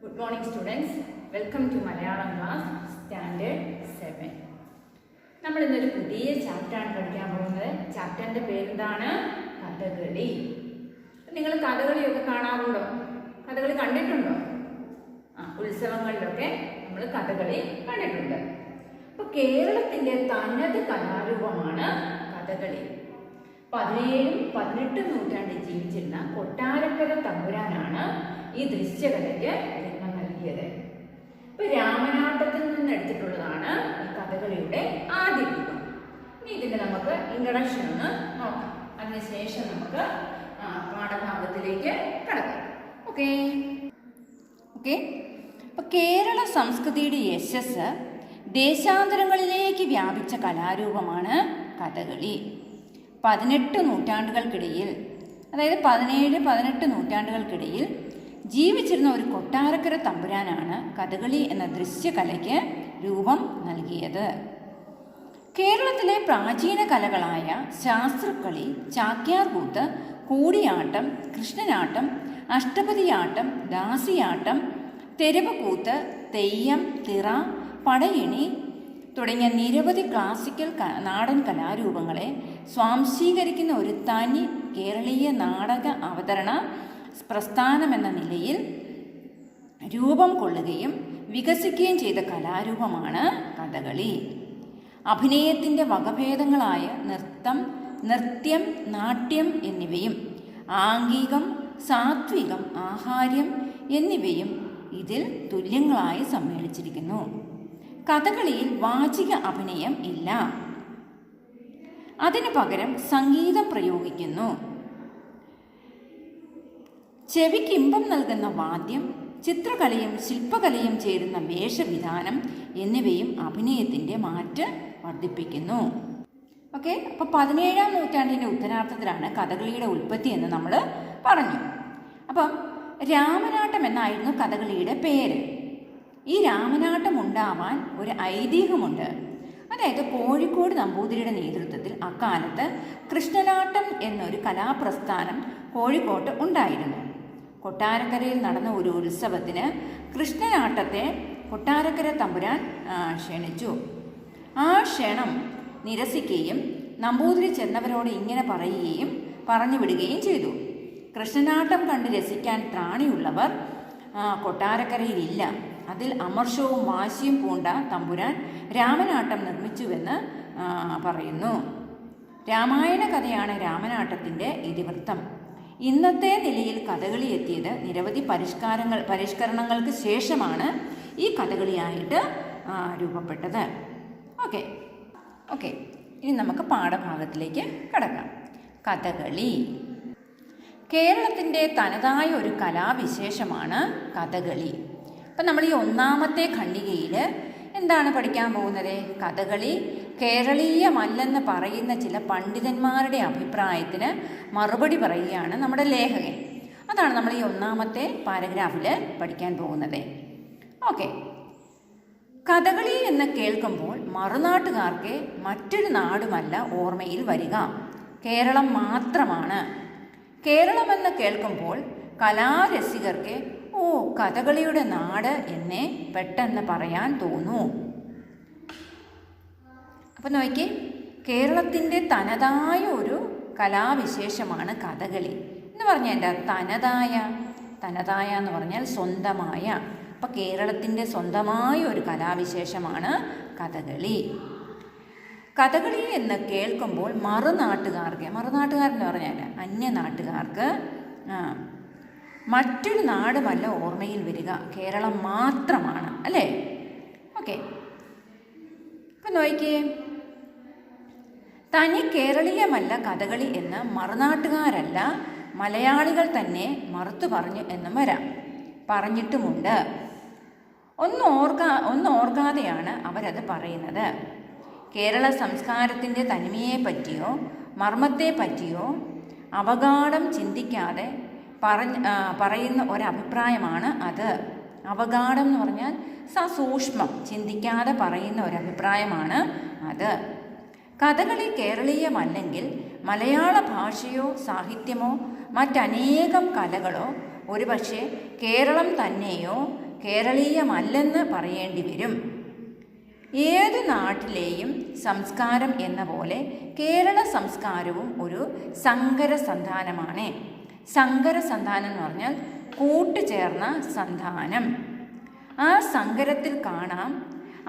Good morning students. Welcome to Malayalam class Standard 7. നമ്മൾ ഇന്നൊരു പുതിയ ചാപ്റ്ററാണ് പഠിക്കാൻ പോകുന്നത്. ചാപ്റ്ററിന്റെ പേരെന്താണ്? കഥകളി. നിങ്ങൾ കഥകളിയൊക്കെ കാണാറുണ്ടോ? കഥകളി കണ്ടിട്ടുണ്ടോ? ഉത്സവങ്ങളിലൊക്കെ നമ്മൾ കഥകളി കണ്ടിട്ടുണ്ട്. അപ്പോൾ കേരളത്തിന്റെ തനത് കലാരൂപമാണ് കഥകളി. 17, 18 നൂറ്റാണ്ടിൽ ജീവിച്ചിരുന്ന കൊട്ടാരക്കര തമ്പുരാനാണ് ഈ ദൃശ്യകലയ്ക്ക് ജന്മം നൽകിയത്. ഇപ്പൊ രാമനാട്ടത്തിൽ നിന്ന് എടുത്തിട്ടുള്ളതാണ് ഈ കഥകളിയുടെ ആദ്യ രൂപം. ഇനി ഇതിന്റെ നമുക്ക് ഇൻട്രൊഡക്ഷൻ ഒന്ന് നോക്കാം. അതിനുശേഷം നമുക്ക് പാഠഭാഗത്തിലേക്ക് കടക്കാം. ഓക്കെ. അപ്പൊ കേരള സംസ്കൃതിയുടെ യശസ് ദേശാന്തരങ്ങളിലേക്ക് വ്യാപിച്ച കലാരൂപമാണ് കഥകളി. 18 നൂറ്റാണ്ടുകൾക്കിടയിൽ, അതായത് 17, 18 നൂറ്റാണ്ടുകൾക്കിടയിൽ ജീവിച്ചിരുന്ന ഒരു കൊട്ടാരക്കര തമ്പുരാനാണ് കഥകളി എന്ന ദൃശ്യകലയ്ക്ക് രൂപം നൽകിയത്. കേരളത്തിലെ പ്രാചീന കലകളായ ശാസ്ത്രക്കളി, ചാക്യാർകൂത്ത്, കൂടിയാട്ടം, കൃഷ്ണനാട്ടം, അഷ്ടപതിയാട്ടം, ദാസിയാട്ടം, തെരുവുകൂത്ത്, തെയ്യം, തിറ, പടയണി തുടങ്ങിയ നിരവധി ക്ലാസിക്കൽ നാടൻ കലാരൂപങ്ങളെ സ്വാംശീകരിക്കുന്ന ഒരു തനി കേരളീയ നാടക അവതരണ പ്രസ്ഥാനമെന്ന നിലയിൽ രൂപം കൊള്ളുകയും വികസിക്കുകയും ചെയ്ത കലാരൂപമാണ് കഥകളി. അഭിനയത്തിൻ്റെ വകഭേദങ്ങളായ നൃത്യം, നാട്യം എന്നിവയും ആംഗികം, സാത്വികം, ആഹാര്യം എന്നിവയും ഇതിൽ തുല്യങ്ങളായി സമ്മേളിച്ചിരിക്കുന്നു. കഥകളിയിൽ വാചിക അഭിനയം ഇല്ല. അതിനു പകരം സംഗീതം പ്രയോഗിക്കുന്നു. ചെവിക്ക് ഇമ്പം നൽകുന്ന വാദ്യം, ചിത്രകലയും ശില്പകലയും ചേരുന്ന വേഷവിധാനം എന്നിവയും അഭിനയത്തിൻ്റെ മാറ്റ് വർദ്ധിപ്പിക്കുന്നു. ഓക്കെ. അപ്പോൾ 17-ാം നൂറ്റാണ്ടിൻ്റെ ഉത്തരാർത്ഥത്തിലാണ് കഥകളിയുടെ ഉൽപ്പത്തി എന്ന് നമ്മൾ പറഞ്ഞു. അപ്പം രാമനാട്ടം എന്നായിരുന്നു കഥകളിയുടെ പേര്. ഈ രാമനാട്ടം ഉണ്ടാവാൻ ഒരു ഐതിഹ്യമുണ്ട്. അതായത് കോഴിക്കോട് നമ്പൂതിരിയുടെ നേതൃത്വത്തിൽ അക്കാലത്ത് കൃഷ്ണനാട്ടം എന്നൊരു കലാപ്രസ്ഥാനം കോഴിക്കോട്ട് ഉണ്ടായിരുന്നു. കൊട്ടാരക്കരയിൽ നടന്ന ഒരു ഉത്സവത്തിന് കൃഷ്ണനാട്ടത്തെ കൊട്ടാരക്കര തമ്പുരാൻ ക്ഷണിച്ചു. ആ ക്ഷണം നിരസിക്കുകയും നമ്പൂതിരി ചെന്നവരോട് ഇങ്ങനെ പറയുകയും പറഞ്ഞു വിടുകയും ചെയ്തു: കൃഷ്ണനാട്ടം കണ്ട് രസിക്കാൻ ത്രാണിയുള്ളവർ കൊട്ടാരക്കരയിലില്ല. അതിൽ അമർഷവും വാശിയും പൂണ്ട തമ്പുരാൻ രാമനാട്ടം നിർമ്മിച്ചുവെന്ന് പറയുന്നു. രാമായണ കഥയാണ് രാമനാട്ടത്തിൻ്റെ ഇതിവൃത്തം. ഇന്നത്തെ നിലയിൽ കഥകളി എത്തിയത് നിരവധി പരിഷ്കരണങ്ങൾക്ക് ശേഷമാണ് ഈ കഥകളിയായിട്ട് രൂപപ്പെട്ടത്. ഓക്കെ. ഇനി നമുക്ക് പാഠഭാഗത്തിലേക്ക് കടക്കാം. കഥകളി കേരളത്തിൻ്റെ തനതായ ഒരു കലാവിശേഷമാണ് കഥകളി. അപ്പം നമ്മൾ ഈ ഒന്നാമത്തെ ഖണ്ഡികയിൽ എന്താണ് പഠിക്കാൻ പോകുന്നത്? കഥകളി കേരളീയമല്ലെന്ന് പറയുന്ന ചില പണ്ഡിതന്മാരുടെ അഭിപ്രായത്തിന് മറുപടി പറയുകയാണ് നമ്മുടെ ലേഖകൻ. അതാണ് നമ്മൾ ഈ ഒന്നാമത്തെ പാരഗ്രാഫിൽ പഠിക്കാൻ പോകുന്നത്. ഓക്കെ. കഥകളി എന്ന് കേൾക്കുമ്പോൾ മറുനാട്ടുകാർക്ക് മറ്റൊരു നാടുമല്ല ഓർമ്മയിൽ വരിക, കേരളം മാത്രമാണ്. കേരളമെന്ന് കേൾക്കുമ്പോൾ കലാരസികർക്ക് കഥകളിയുടെ നാട് എന്നേ പെട്ടെന്ന് പറയാൻ തോന്നൂ. അപ്പം നോക്കിയേ, കേരളത്തിൻ്റെ തനതായ ഒരു കലാവിശേഷമാണ് കഥകളി എന്ന് പറഞ്ഞാൽ എന്താ? തനതായ എന്ന് പറഞ്ഞാൽ സ്വന്തമായ. അപ്പം കേരളത്തിൻ്റെ സ്വന്തമായ ഒരു കലാവിശേഷമാണ് കഥകളി. കഥകളി എന്ന് കേൾക്കുമ്പോൾ മറുനാട്ടുകാരെന്ന് പറഞ്ഞാൽ അന്യനാട്ടുകാർക്ക് മറ്റൊരു നാടുമല്ല ഓർമ്മയിൽ വരിക, കേരളം മാത്രമാണ്, അല്ലേ? ഓക്കെ. ഇപ്പം നോക്കിയേ, തനി കേരളീയമല്ല കഥകളി എന്ന് മറുനാട്ടുകാരല്ല മലയാളികൾ തന്നെ മറുത്തു പറഞ്ഞു എന്നും വരാം, പറഞ്ഞിട്ടുമുണ്ട്. ഓർക്കാതെയാണ് അവരത് പറയുന്നത്. കേരള സംസ്കാരത്തിൻ്റെ തനിമയെ പറ്റിയോ മർമ്മത്തെ പറ്റിയോ അവഗാഢം ചിന്തിക്കാതെ പറയുന്ന ഒരഭിപ്രായമാണ് അത്. അവഗാഢം എന്ന് പറഞ്ഞാൽ സസൂക്ഷ്മം ചിന്തിക്കാതെ പറയുന്ന ഒരഭിപ്രായമാണ് അത്. കഥകളി കേരളീയമല്ലെങ്കിൽ മലയാള ഭാഷയോ സാഹിത്യമോ മറ്റനേകം കലകളോ ഒരുപക്ഷെ കേരളം തന്നെയോ കേരളീയമല്ലെന്ന് പറയേണ്ടി വരും. ഏതു നാട്ടിലെയും സംസ്കാരം എന്ന പോലെ കേരള സംസ്കാരവും ഒരു സങ്കര സന്താനമാണ്. സങ്കര സന്താനം എന്ന് പറഞ്ഞാൽ കൂട്ടുചേർന്ന സന്താനം. ആ സങ്കരത്തിൽ കാണാം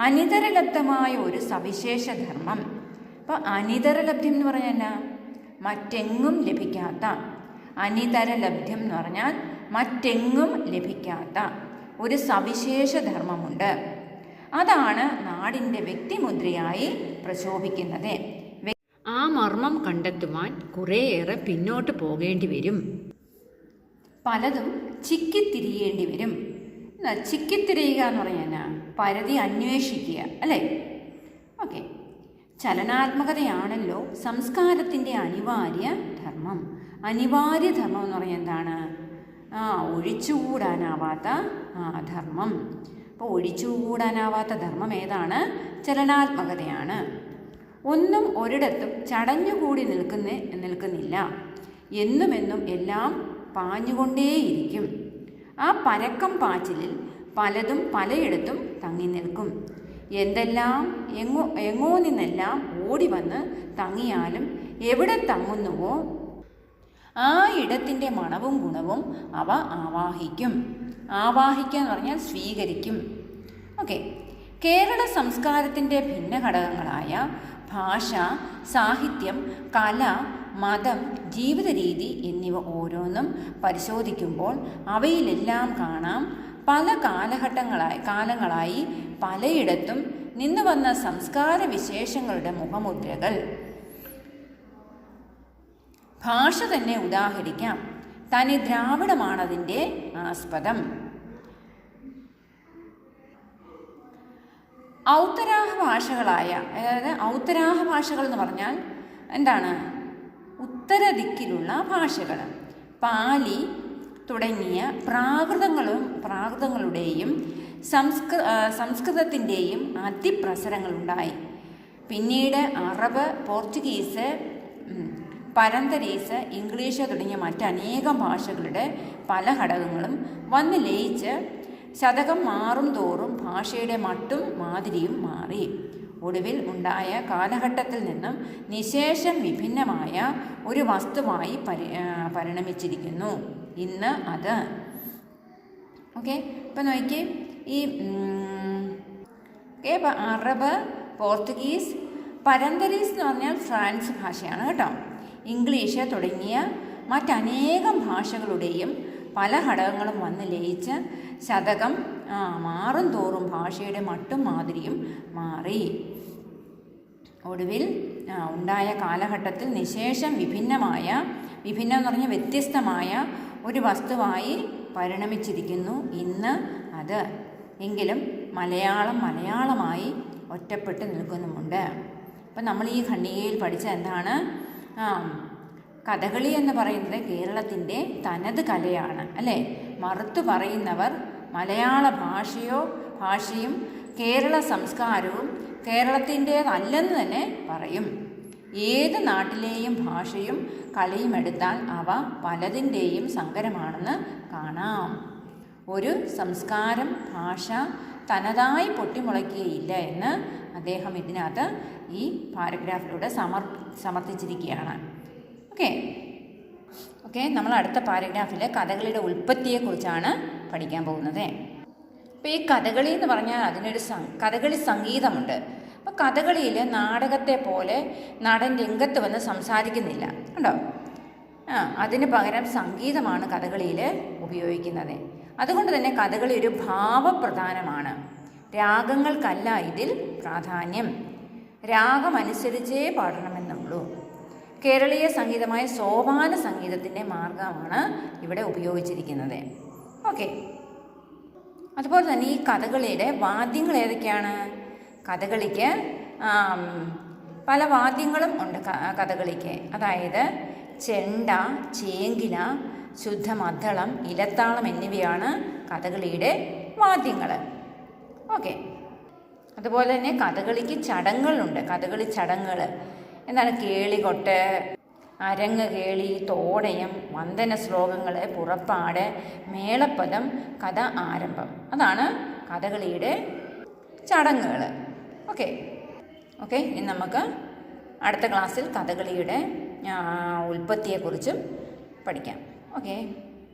അനിതരലബ്ധമായ ഒരു സവിശേഷ ധർമ്മം. അപ്പോൾ അനിതരലബ്ധം എന്ന് പറഞ്ഞാൽ എന്നാ? മറ്റെങ്ങും ലഭിക്കാത്ത. അനിതരലബ്ധം എന്ന് പറഞ്ഞാൽ മറ്റെങ്ങും ലഭിക്കാത്ത ഒരു സവിശേഷ ധർമ്മമുണ്ട്. അതാണ് നാടിൻ്റെ വ്യക്തിമുദ്രയായി പ്രശോഭിക്കുന്നത്. ആ മർമ്മം കണ്ടെത്തുവാൻ കുറേയേറെ പിന്നോട്ട് പോകേണ്ടി വരും. പലതും ചിക്കിത്തിരിയേണ്ടി വരും. ചിക്കിത്തിരിയുക എന്ന് പറഞ്ഞാൽ പരിധി അന്വേഷിക്കുക, അല്ലേ? ഓക്കെ. ചലനാത്മകതയാണല്ലോ സംസ്കാരത്തിൻ്റെ അനിവാര്യ ധർമ്മം. അനിവാര്യ ധർമ്മം എന്ന് പറഞ്ഞാൽ എന്താണ്? ഒഴിച്ചുകൂടാനാവാത്ത ധർമ്മം. അപ്പോൾ ഒഴിച്ചുകൂടാനാവാത്ത ധർമ്മം ഏതാണ്? ചലനാത്മകതയാണ്. ഒന്നും ഒരിടത്തും ചടഞ്ഞുകൂടി നിൽക്കുന്നില്ല. എന്നുമെന്നും എല്ലാം പാഞ്ഞുകൊണ്ടേയിരിക്കും. ആ പരക്കം പാച്ചിലിൽ പലതും പലയിടത്തും തങ്ങി നിൽക്കും. എന്തെല്ലാം എങ്ങോ നിന്നെല്ലാം ഓടി വന്ന് തങ്ങിയാലും എവിടെ തങ്ങുന്നുവോ ആ ഇടത്തിൻ്റെ മണവും ഗുണവും അവ ആവാഹിക്കും. ആവാഹിക്കുക എന്ന് പറഞ്ഞാൽ സ്വീകരിക്കും. ഓക്കെ. കേരള സംസ്കാരത്തിൻ്റെ ഭിന്ന ഘടകങ്ങളായ ഭാഷ, സാഹിത്യം, കല, മതം, ജീവിത രീതി എന്നിവ ഓരോന്നും പരിശോധിക്കുമ്പോൾ അവയിലെല്ലാം കാണാം പല കാലങ്ങളായി പലയിടത്തും നിന്ന് വന്ന സംസ്കാര വിശേഷങ്ങളുടെ മുഖമുദ്രകൾ. ഭാഷ തന്നെ ഉദാഹരിക്കാം. തനി ദ്രാവിഡമാണതിൻ്റെ ആസ്പദം. ഔത്തരാഹ ഭാഷകളായ, അതായത് ഔത്തരാഹ ഭാഷകൾ എന്ന് പറഞ്ഞാൽ എന്താണ്? ഉത്തര ദിക്കിലുള്ള ഭാഷകൾ. പാലി തുടങ്ങിയ പ്രാകൃതങ്ങളുടെയും സംസ്കൃതത്തിൻ്റെയും അതിപ്രസരങ്ങളുണ്ടായി. പിന്നീട് അറബ്, പോർച്ചുഗീസ്, പരന്തരീസ്, ഇംഗ്ലീഷ് തുടങ്ങിയ മറ്റനേകം ഭാഷകളുടെ പല ഘടകങ്ങളും വന്ന് ലയിച്ച് ശതകം മാറും തോറും ഭാഷയുടെ മട്ടും മാതിരിയും മാറി. ഒടുവിൽ ഉണ്ടായ കാലഘട്ടത്തിൽ നിന്നും നിശേഷം വിഭിന്നമായ ഒരു വസ്തുവായി പരിണമിച്ചിരിക്കുന്നു ഇന്ന് അത്. ഓക്കെ. ഇപ്പം നോക്കി, ഈ അറബ്, പോർച്ചുഗീസ്, പരന്തരീസ് എന്ന് പറഞ്ഞാൽ ഫ്രാൻസ് ഭാഷയാണ് കേട്ടോ. ഇംഗ്ലീഷ് തുടങ്ങിയ മറ്റനേകം ഭാഷകളുടെയും പല ഘടകങ്ങളും വന്ന് ലയിച്ച് ശതകം മാറും തോറും ഭാഷയുടെ മട്ടും മാതിരിയും മാറി. ഒടുവിൽ ഉണ്ടായ കാലഘട്ടത്തിൽ നിശേഷം വിഭിന്നം എന്ന് പറഞ്ഞാൽ വ്യത്യസ്തമായ ഒരു വസ്തുവായി പരിണമിച്ചിരിക്കുന്നു ഇന്ന് അത്. എങ്കിലും മലയാളമായി ഒറ്റപ്പെട്ട് നിൽക്കുന്നുമുണ്ട്. അപ്പം നമ്മൾ ഈ ഖണ്ഡികയിൽ പഠിച്ച എന്താണ്? കഥകളി എന്ന് പറയുന്നത് കേരളത്തിൻ്റെ തനത് കലയാണ്, അല്ലേ? മറുത്തു പറയുന്നവർ മലയാള ഭാഷയും കേരള സംസ്കാരവും കേരളത്തിൻ്റേതല്ലെന്ന് തന്നെ പറയും. ഏത് നാട്ടിലെയും ഭാഷയും കളിയും എടുത്താൽ അവ പലതിൻ്റെയും സങ്കരമാണെന്ന് കാണാം. ഒരു സംസ്കാരം, ഭാഷ തനതായി പൊട്ടിമുളയ്ക്കുകയില്ല എന്ന് അദ്ദേഹം ഇതിനകത്ത് ഈ പാരഗ്രാഫിലൂടെ സമർത്ഥിച്ചിരിക്കുകയാണ്. ഓക്കെ, നമ്മൾ അടുത്ത പാരഗ്രാഫിൽ കഥകളിയുടെ ഉൽപ്പത്തിയെക്കുറിച്ചാണ് പഠിക്കാൻ പോകുന്നത്. അപ്പോൾ ഈ കഥകളി എന്ന് പറഞ്ഞാൽ അതിനൊരു കഥകളി സംഗീതമുണ്ട്. അപ്പോൾ കഥകളിയിൽ നാടകത്തെ പോലെ നടൻ രംഗത്ത് വന്ന് സംസാരിക്കുന്നില്ല, കണ്ടോ? അതിന് പകരം സംഗീതമാണ് കഥകളിയിൽ ഉപയോഗിക്കുന്നത്. അതുകൊണ്ട് തന്നെ കഥകളി ഒരു ഭാവപ്രധാനമാണ്. രാഗങ്ങൾക്കല്ല ഇതിൽ പ്രാധാന്യം, രാഗമനുസരിച്ചേ പാടണമെന്നുള്ളൂ. കേരളീയ സംഗീതമായ സോപാന സംഗീതത്തിൻ്റെ മാർഗമാണ് ഇവിടെ ഉപയോഗിച്ചിരിക്കുന്നത്. ഓക്കെ. അതുപോലെ തന്നെ ഈ കഥകളിയുടെ വാദ്യങ്ങൾ ഏതൊക്കെയാണ്? കഥകളിക്ക് പല വാദ്യങ്ങളും ഉണ്ട് കഥകളിക്ക്. അതായത് ചെണ്ട, ചേങ്കില, ശുദ്ധമദ്ദളം, ഇലത്താളം എന്നിവയാണ് കഥകളിയുടെ വാദ്യങ്ങൾ. ഓക്കെ. അതുപോലെ തന്നെ കഥകളിക്ക് ചടങ്ങുകളുണ്ട്. കഥകളി ചടങ്ങുകൾ എന്താണ്? കേളികൊട്ട്, അരങ്ങ് കേളി, തോടയം, വന്ദന ശ്ലോകങ്ങൾ, പുറപ്പാട്, മേളപ്പദം, കഥ ആരംഭം. അതാണ് കഥകളിയുടെ ചടങ്ങുകൾ. ഓക്കെ ഓക്കെ ഇനി നമുക്ക് അടുത്ത ക്ലാസ്സിൽ കഥകളിയുടെ ഉൽപ്പത്തിയെക്കുറിച്ചും പഠിക്കാം. ഓക്കെ.